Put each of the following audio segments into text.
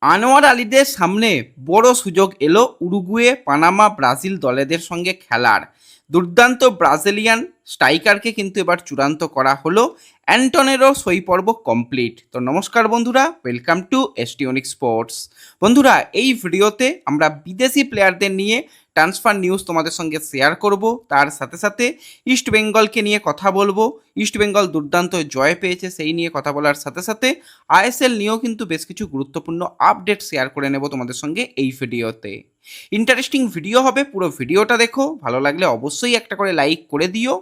আনোয়ার আলীদের সামনে বড় সুযোগ এলো উরুগুয়ে, পানামা, ব্রাজিল দলেদের সঙ্গে খেলার। দুর্দান্ত ব্রাজিলিয়ান স্ট্রাইকারকে কিন্তু এবার চূড়ান্ত করা হলো। অ্যান্টনেরও সই পর্ব কমপ্লিট। তো নমস্কার বন্ধুরা, ওয়েলকাম টু এসটিওনিক স্পোর্টস। বন্ধুরা, এই ভিডিওতে আমরা বিদেশি প্লেয়ারদের নিয়ে ট্রান্সফার নিউজ তোমাদের সঙ্গে শেয়ার করব। তার সাথে সাথে ইস্ট বেঙ্গলকে নিয়ে কথা বলবো। ইস্ট বেঙ্গল দুর্দান্ত জয় পেয়েছে সেই নিয়ে কথা বলার সাথে সাথে আইএসএল নিয়েও কিন্তু বেশ কিছু গুরুত্বপূর্ণ আপডেট শেয়ার করে নেব তোমাদের সঙ্গে এই ভিডিওতে। ইন্টারেস্টিং ভিডিও হবে, পুরো ভিডিওটা দেখো। ভালো লাগলে অবশ্যই একটা করে লাইক করে দিও।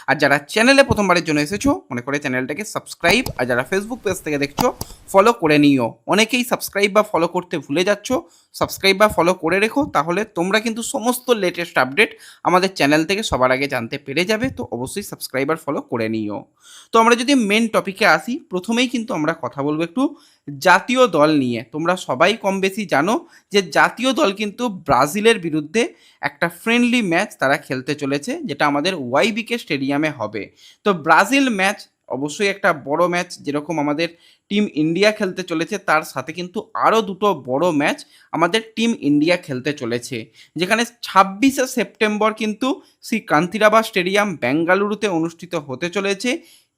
আর যারা চ্যানেলে প্রথমবারের জন্য এসেছো মনে করে চ্যানেলটাকে সাবস্ক্রাইব, আর যারা ফেসবুক পেজ থেকে দেখছো ফলো করে নিও। অনেকেই সাবস্ক্রাইব বা ফলো করতে ভুলে যাচ্ছ, সাবস্ক্রাইব বা ফলো করে রেখো, তাহলে তোমরা কিন্তু সমস্ত লেটেস্ট আপডেট আমাদের চ্যানেল থেকে সবার আগে জানতে পেরে যাবে। তো অবশ্যই সাবস্ক্রাইব আর ফলো করে নিও। তো আমরা যদি মেন টপিকে আসি, প্রথমেই কিন্তু আমরা কথা বলবো একটু জাতীয় দল নিয়ে। তোমরা সবাই কম বেশি জানো যে জাতীয় দল কিন্তু ব্রাজিলের বিরুদ্ধে একটা ফ্রেন্ডলি ম্যাচ তারা খেলতে চলেছে, যেটা আমাদের ওয়াইবিকে স্টেডিয়ামে হবে। তো ব্রাজিল ম্যাচ অবশ্যই একটা বড় ম্যাচ, যেরকম আমাদের টিম ইন্ডিয়া খেলতে চলেছে, তার সাথে কিন্তু আরও দুটো বড় ম্যাচ আমাদের টিম ইন্ডিয়া খেলতে চলেছে। যেখানে 26শে সেপ্টেম্বর কিন্তু শ্রী কান্তিরাবা স্টেডিয়াম বেঙ্গালুরুতে অনুষ্ঠিত হতে চলেছে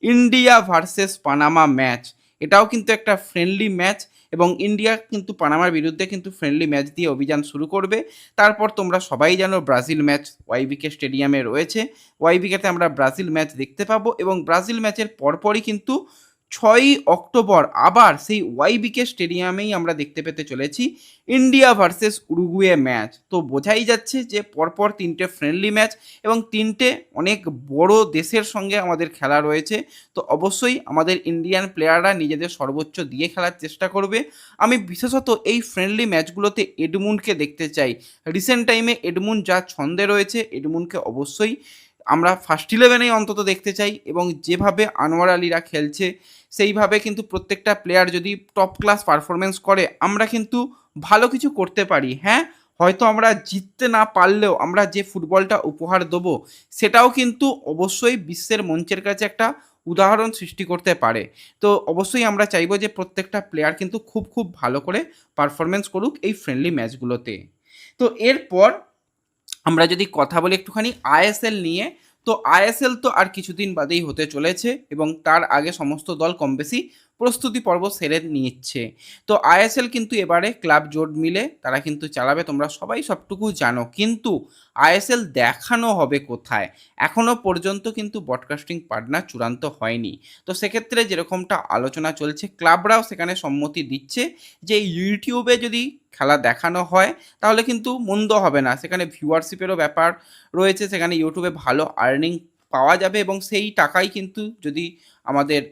ইন্ডিয়া ভার্সেস পানামা ম্যাচ। এটাও কিন্তু একটা ফ্রেন্ডলি ম্যাচ, এবং ইন্ডিয়া কিন্তু পানামার বিরুদ্ধে কিন্তু ফ্রেন্ডলি ম্যাচ দিয়ে অভিযান শুরু করবে। তারপর তোমরা সবাই জানো ব্রাজিল ম্যাচ ওয়াইবিকে স্টেডিয়ামে রয়েছে। ওয়াইবিকেতে আমরা ব্রাজিল ম্যাচ দেখতে পাবো, এবং ব্রাজিল ম্যাচের পরপরই কিন্তু 6ই অক্টোবর আবার সেই ওয়াইবিকে স্টেডিয়ামেই আমরা দেখতে পেতে চলেছি ইন্ডিয়া ভার্সেস উরুগুয়ে ম্যাচ। তো বোঝাই যাচ্ছে যে পরপর তিনটে ফ্রেন্ডলি ম্যাচ এবং তিনটে অনেক বড় দেশের সঙ্গে আমাদের খেলা রয়েছে। তো অবশ্যই আমাদের ইন্ডিয়ান প্লেয়াররা নিজেদের সর্বোচ্চ দিয়ে খেলার চেষ্টা করবে। আমি বিশেষত এই ফ্রেন্ডলি ম্যাচগুলোতে এডমুন্ডকে দেখতে চাই। রিসেন্ট টাইমে এডমুন্ড যা ছন্দে রয়েছে, এডমুন্ডকে অবশ্যই আমরা ফার্স্ট ইলেভেনেই অন্তত দেখতে চাই। এবং যেভাবে আনোয়ার আলীরা খেলছে, সেইভাবে কিন্তু প্রত্যেকটা প্লেয়ার যদি টপ ক্লাস পারফরমেন্স করে, আমরা কিন্তু ভালো কিছু করতে পারি। হ্যাঁ, হয়তো আমরা জিততে না পারলেও আমরা যে ফুটবলটা উপহার দেবো, সেটাও কিন্তু অবশ্যই বিশ্বের মঞ্চের কাছে একটা উদাহরণ সৃষ্টি করতে পারে। তো অবশ্যই আমরা চাইবো যে প্রত্যেকটা প্লেয়ার কিন্তু খুব খুব ভালো করে পারফরমেন্স করুক এই ফ্রেন্ডলি ম্যাচগুলোতে। তো এরপর আমরা যদি কথা বলি একটুখানি আইএসএল নিয়ে, তো আইএসএল তো আর কিছুদিন বাদেই হতে চলেছে, এবং তার আগে সমস্ত দল কম বেশি প্রস্তুতি পর্ব সেরে নিচ্ছে। তো আইএসএল কিন্তু এবারে ক্লাব জোট মিলে তারা কিন্তু চালাবে, তোমরা সবাই সবটুকু জানো। কিন্তু আইএসএল দেখানো হবে কোথায়, এখনও পর্যন্ত কিন্তু ব্রডকাস্টিং পার্টনার চূড়ান্ত হয়নি। তো সেক্ষেত্রে যেরকমটা আলোচনা চলছে, ক্লাবরাও সেখানে সম্মতি দিচ্ছে যে ইউটিউবে যদি খেলা দেখানো হয় তাহলে কিন্তু মন্দ হবে না। সেখানে ভিউয়ারশিপেরও ব্যাপার রয়েছে, সেখানে ইউটিউবে ভালো আর্নিং পাওয়া যাবে, এবং সেই টাকাই কিন্তু যদি আমাদের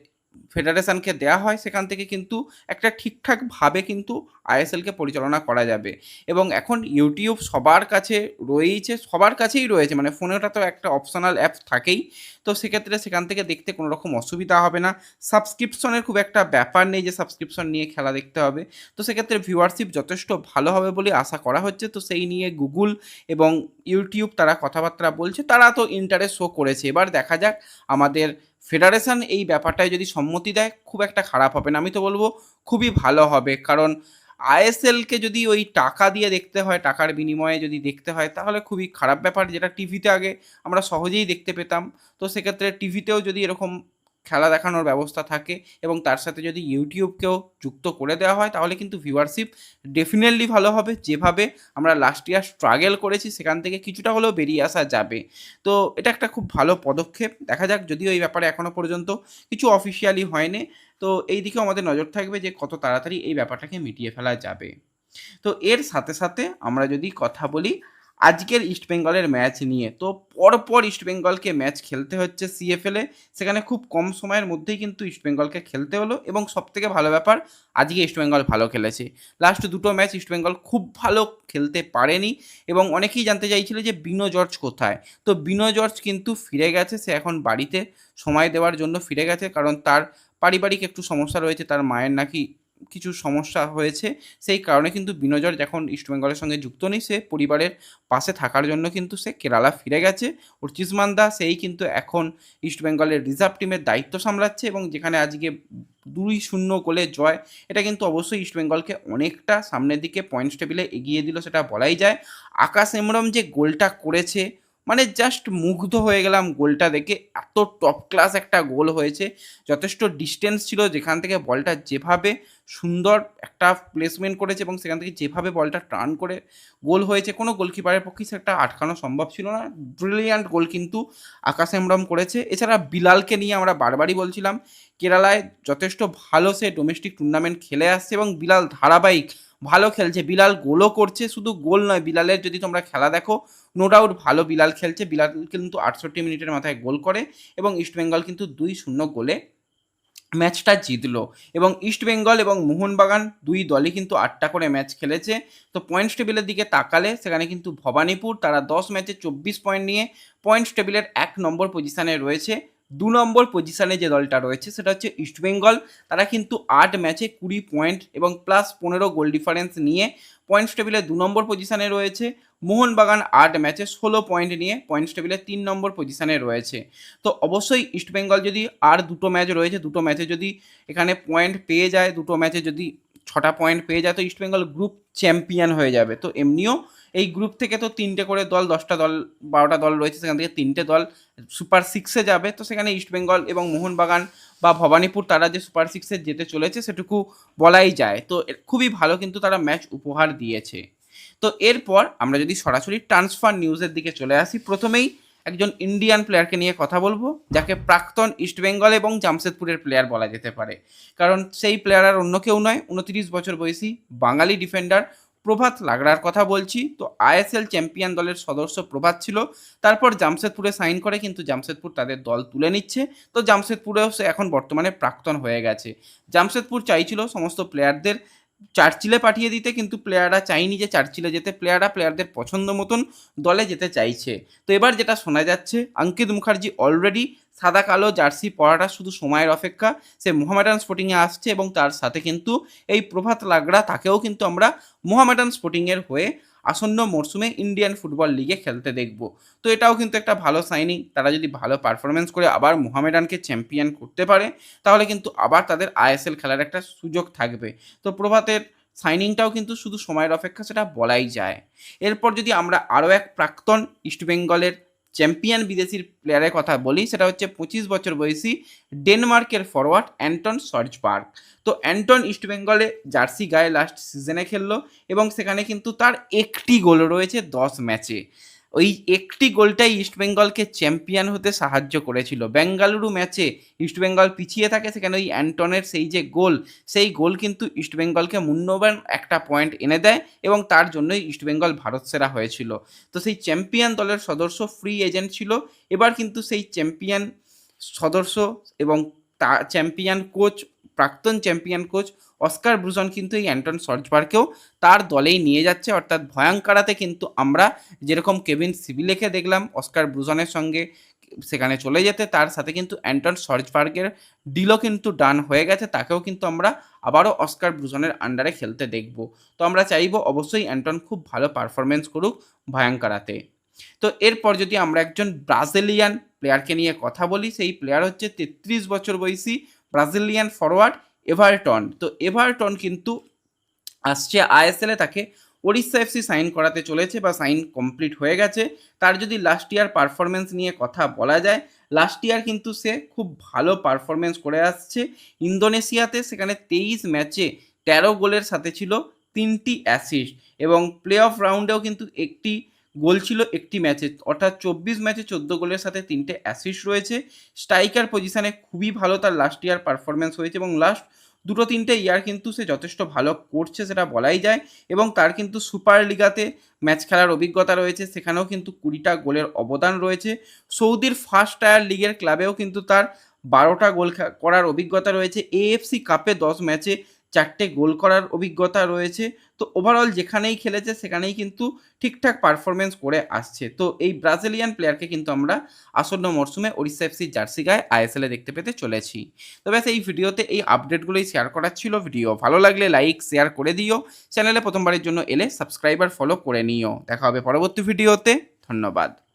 ফেডারেশনকে দেওয়া হয়, সেখান থেকে কিন্তু একটা ঠিকঠাকভাবে কিন্তু আইএসএলকে পরিচালনা করা যাবে। এবং এখন ইউটিউব সবার কাছে রয়েছে, সবার কাছেই রয়েছে, মানে ফোনেটা তো একটা অপশনাল অ্যাপ থাকেই। তো সেক্ষেত্রে সেখান থেকে দেখতে কোনো রকম অসুবিধা হবে না। সাবস্ক্রিপশনের খুব একটা ব্যাপার নেই যে সাবস্ক্রিপশন নিয়ে খেলা দেখতে হবে। তো সেক্ষেত্রে ভিউয়ারশিপ যথেষ্ট ভালো হবে বলে আশা করা হচ্ছে। তো সেই নিয়ে গুগল এবং ইউটিউব তারা কথাবার্তা বলছে, তারা তো ইন্টারেস্ট শো করেছে। এবার দেখা যাক আমাদের ফেডারেশন এই ব্যাপারটায় যদি সম্মতি দেয়, খুব একটা খারাপ হবে না, আমি তো বলবো খুবই ভালো হবে। কারণ আইএসএলকে যদি ওই টাকা দিয়ে দেখতে হয়, টাকার বিনিময়ে যদি দেখতে হয়, তাহলে খুবই খারাপ ব্যাপার, যেটা টিভিতে আগে আমরা সহজেই দেখতে পেতাম। তো সেক্ষেত্রে টিভিতেও যদি এরকম খেলা দেখানোর ব্যবস্থা থাকে এবং তার সাথে যদি ইউটিউবকেও যুক্ত করে দেওয়া হয়, তাহলে কিন্তু ভিউয়ারশিপ ডেফিনেটলি ভালো হবে। যেভাবে আমরা লাস্ট ইয়ার স্ট্রাগল করেছি, সেখান থেকে কিছুটা হলেও বেরিয়ে আসা যাবে। তো এটা একটা খুব ভালো পদক্ষেপ। দেখা যাক, যদিও এই ব্যাপারে এখনও পর্যন্ত কিছু অফিসিয়ালি হয়নি। তো এই দিকেও আমাদের নজর থাকবে যে কত তাড়াতাড়ি এই ব্যাপারটাকে মিটিয়ে ফেলা যাবে। তো এর সাথে সাথে আমরা যদি কথা বলি আজকের ইস্টবেঙ্গলের ম্যাচ নিয়ে, তো পরপর ইস্টবেঙ্গলকে ম্যাচ খেলতে হচ্ছে সিএফএলে। সেখানে খুব কম সময়ের মধ্যেই কিন্তু ইস্টবেঙ্গলকে খেলতে হলো, এবং সবথেকে ভালো ব্যাপার, আজকে ইস্টবেঙ্গল ভালো খেলেছে। লাস্ট দুটো ম্যাচ ইস্টবেঙ্গল খুব ভালো খেলতে পারেনি, এবং অনেকেই জানতে চাইছিল যে বিনো জর্জ কোথায়। তো বিনো জর্জ কিন্তু ফিরে গেছে, সে এখন বাড়িতে সময় দেওয়ার জন্য ফিরে গেছে, কারণ তার পারিবারিক একটু সমস্যা রয়েছে। তার মায়ের নাকি কিছু সমস্যা হয়েছে, সেই কারণে কিন্তু বিনোজর যখন ইস্টবেঙ্গলের সঙ্গে যুক্ত নেই, সে পরিবারের পাশে থাকার জন্য কিন্তু সে কেরালা ফিরে গেছে। অর্চিষ্মান দা সেই কিন্তু এখন ইস্টবেঙ্গলের রিজার্ভ টিমের দায়িত্ব সামলাচ্ছে এবং যেখানে আজকে 2-0 গোলে জয়, এটা কিন্তু অবশ্যই ইস্টবেঙ্গলকে অনেকটা সামনের দিকে পয়েন্টস টেবিলে এগিয়ে দিল, সেটা বলাই যায়। আকাশ এমরম যে গোলটা করেছে, মানে জাস্ট মুগ্ধ হয়ে গেলাম গোলটা দেখে, এত টপ ক্লাস একটা গোল হয়েছে। যথেষ্ট ডিস্টেন্স ছিল, যেখান থেকে বলটা যেভাবে সুন্দর একটা প্লেসমেন্ট করেছে এবং সেখান থেকে যেভাবে বলটা টার্ন করে গোল হয়েছে, কোনো গোলকিপারের পক্ষে সেটা আটকানো সম্ভব ছিল না। ব্রিলিয়ান্ট গোল কিন্তু আকাশ এমরম করেছে। এছাড়া বিলালকে নিয়ে আমরা বারবারই বলছিলাম, কেরালায় যথেষ্ট ভালো সে ডোমেস্টিক টুর্নামেন্ট খেলে আসছে এবং বিলাল ধারাবাহিক ভালো খেলছে। বিলাল গোলও করছে, শুধু গোল নয়, বিলালের যদি তোমরা খেলা দেখো, নো ডাউট ভালো বিলাল খেলছে। বিলাল কিন্তু 68 মিনিটের মাথায় গোল করে এবং ইস্টবেঙ্গল কিন্তু 2-0 গোলে ম্যাচটা জিতলো। এবং ইস্টবেঙ্গল এবং মোহনবাগান দুই দলই কিন্তু 8টা করে ম্যাচ খেলেছে। তো পয়েন্টস টেবিলের দিকে তাকালে সেখানে কিন্তু ভবানীপুর তারা 10 ম্যাচে 24 পয়েন্ট নিয়ে পয়েন্টস টেবিলের 1 নম্বর পজিশানে রয়েছে। 2 নম্বর পজিশানে যে দলটা রয়েছে সেটা হচ্ছে ইস্টবেঙ্গল, তারা কিন্তু 8 ম্যাচে 20 পয়েন্ট এবং প্লাস 15 গোল ডিফারেন্স নিয়ে পয়েন্টস টেবিলে 2 নম্বর পজিশানে রয়েছে। মোহনবাগান 8 ম্যাচে 16 পয়েন্ট নিয়ে পয়েন্টস টেবিলে 3 নম্বর পজিশানে রয়েছে। তো অবশ্যই ইস্টবেঙ্গল যদি আর দুটো ম্যাচ রয়েছে, দুটো ম্যাচে যদি এখানে পয়েন্ট পেয়ে যায়, দুটো ম্যাচে যদি 6টা পয়েন্ট পেয়ে যায়, তো ইস্টবেঙ্গল গ্রুপ চ্যাম্পিয়ন হয়ে যাবে। তো এমনিও এই গ্রুপ থেকে তো 3টে করে দল, 10টা দল, 12টা দল রয়েছে, সেখান থেকে 3টে দল সুপার সিক্সে যাবে। তো সেখানে ইস্টবেঙ্গল এবং মোহনবাগান বা ভবানীপুর তারা যে সুপার সিক্সে যেতে চলেছে সেটুকু বলাই যায়। তো খুবই ভালো কিন্তু তারা ম্যাচ উপহার দিয়েছে। তো এরপর আমরা যদি সরাসরি ট্রান্সফার নিউজের দিকে চলে আসি, প্রথমেই একজন ইন্ডিয়ান প্লেয়ারকে নিয়ে কথা বলবো, যাকে প্রাক্তন ইস্টবেঙ্গল এবং জামশেদপুরের প্লেয়ার বলা যেতে পারে। কারণ সেই প্লেয়ার আর অন্য কেউ নয়, 29 বছর বয়সী বাঙালি ডিফেন্ডার প্রভাত লাগড়ার কথা বলছি। তো আইএসএল চ্যাম্পিয়ন দলের সদস্য প্রভাত ছিল, তারপর জামশেদপুরে সাইন করে, কিন্তু জামশেদপুর তাদের দল তুলে নিচ্ছে। তো জামশেদপুরেও সে এখন বর্তমানে প্রাক্তন হয়ে গেছে। জামশেদপুর চাইছিল সমস্ত প্লেয়ারদের চার্চিলে পাঠিয়ে দিতে, কিন্তু প্লেয়াররা চাইনি যে চার্চিলে যেতে, প্লেয়াররা প্লেয়ারদের পছন্দ মতন দলে যেতে চাইছে। তো এবার যেটা শোনা যাচ্ছে, অঙ্কিত মুখার্জি অলরেডি সাদা কালো জার্সি পরাটা শুধু সময়ের অপেক্ষা, সে মোহামেডান স্পোর্টিংয়ে আসছে এবং তার সাথে কিন্তু এই প্রভাত লাগড়া, তাকেও কিন্তু আমরা মোহামেডান স্পোর্টিংয়ের হয়ে আসন্ন মরশুমে ইন্ডিয়ান ফুটবল লিগে খেলতে দেখব। তো এটাও কিন্তু একটা ভালো সাইনিং। তারা যদি ভালো পারফরমেন্স করে আবার মোহামেডানকে চ্যাম্পিয়ন করতে পারে, তাহলে কিন্তু আবার তাদের আইএসএল খেলার একটা সুযোগ থাকবে। তো প্রভাতের সাইনিংটাও কিন্তু শুধু সময়ের অপেক্ষা, সেটা বলাই যায়। এরপর যদি আমরা আরও এক প্রাক্তন ইস্টবেঙ্গলের চ্যাম্পিয়ন বিদেশির প্লেয়ারের কথা বলি, সেটা হচ্ছে 25 বছর বয়সী ডেনমার্কের ফরওয়ার্ড অ্যান্টন সর্জবার্গ। তো অ্যান্টন ইস্টবেঙ্গলে জার্সি গায়ে লাস্ট সিজনে খেললো এবং সেখানে কিন্তু তার একটি গোল রয়েছে 10 ম্যাচে। ওই একটি গোলটাই ইস্টবেঙ্গলকে চ্যাম্পিয়ন হতে সাহায্য করেছিল। বেঙ্গালুরু ম্যাচে ইস্টবেঙ্গল পিছিয়ে থাকে, সেখানে ওই অ্যান্টনের সেই যে গোল, সেই গোল কিন্তু ইস্টবেঙ্গলকে মূল্যবান একটা পয়েন্ট এনে দেয় এবং তার জন্যই ইস্টবেঙ্গল ভারত সেরা হয়েছিল। তো সেই চ্যাম্পিয়ন দলের সদস্য ফ্রি এজেন্ট ছিল, এবার কিন্তু সেই চ্যাম্পিয়ন সদস্য এবং তা চ্যাম্পিয়ন কোচ, প্রাক্তন চ্যাম্পিয়ন কোচ অস্কার ব্রুজন কিন্তু এই অ্যান্টন সর্জবার্গকেও তার দলেই নিয়ে যাচ্ছে। অর্থাৎ ভয়ঙ্করাতে কিন্তু আমরা যেরকম কেভিন সিভিলেকে দেখলাম অস্কার ব্রুজনের সঙ্গে সেখানে চলে যেতে, তার সাথে কিন্তু অ্যান্টন সর্জবার্গের ডিলও কিন্তু ডান হয়ে গেছে, তাকেও কিন্তু আমরা আবারও অস্কার ব্রুজনের আন্ডারে খেলতে দেখব। তো আমরা চাইবো অবশ্যই অ্যান্টন খুব ভালো পারফরমেন্স করুক ভয়ঙ্করাতে। তো এরপর যদি আমরা একজন ব্রাজিলিয়ান প্লেয়ারকে নিয়ে কথা বলি, সেই প্লেয়ার হচ্ছে 33 বছর বয়সী ব্রাজিলিয়ান ফরওয়ার্ড এভারটন। তো এভারটন কিন্তু আসছে আইএসএলে, তাকে ওড়িশা এফসি সাইন করাতে চলেছে বা সাইন কমপ্লিট হয়ে গেছে। তার যদি লাস্ট ইয়ার পারফরমেন্স নিয়ে কথা বলা যায়, লাস্ট ইয়ার কিন্তু সে খুব ভালো পারফরমেন্স করে আসছে ইন্দোনেশিয়াতে। সেখানে 23 ম্যাচে 13 গোলের সাথে ছিল 3টি অ্যাসিস্ট এবং প্লে অফ রাউন্ডেও কিন্তু একটি গোল ছিল একটি ম্যাচে, অর্থাৎ 24 ম্যাচে 14 গোলের সাথে 3টে অ্যাসিস্ট রয়েছে। স্ট্রাইকার পজিশানে খুবই ভালো তার লাস্ট ইয়ার পারফরমেন্স হয়েছে এবং লাস্ট 2-3টে ইয়ার কিন্তু সে যথেষ্ট ভালো করছে, সেটা বলাই যায়। এবং তার কিন্তু সুপার লিগাতে ম্যাচ খেলার অভিজ্ঞতা রয়েছে, সেখানেও কিন্তু 20টা গোলের অবদান রয়েছে। সৌদির ফার্স্ট টায়ার লিগের ক্লাবেও কিন্তু তার 12টা গোল করার অভিজ্ঞতা রয়েছে। এএফসি কাপে 10 ম্যাচে 4টে গোল করার অভিজ্ঞতা রয়েছে। তো ওভারঅল যেখানেই খেলেছে সেখানেই কিন্তু ঠিকঠাক পারফরম্যান্স করে আসছে। তো এই ব্রাজিলিয়ান প্লেয়ারকে কিন্তু আমরা আসন্ন মরশুমে ওড়িশা এফসির জার্সি গায়ে আইএসএল এ দেখতে পেতে চলেছি। তো ব্যাস এই ভিডিওতে এই আপডেটগুলোই শেয়ার করার ছিল। ভিডিও ভালো লাগলে লাইক, শেয়ার করে দিও। চ্যানেলে প্রথমবারের জন্য এলে সাবস্ক্রাইব আর ফলো করে নিও। দেখা হবে পরবর্তী ভিডিওতে। ধন্যবাদ।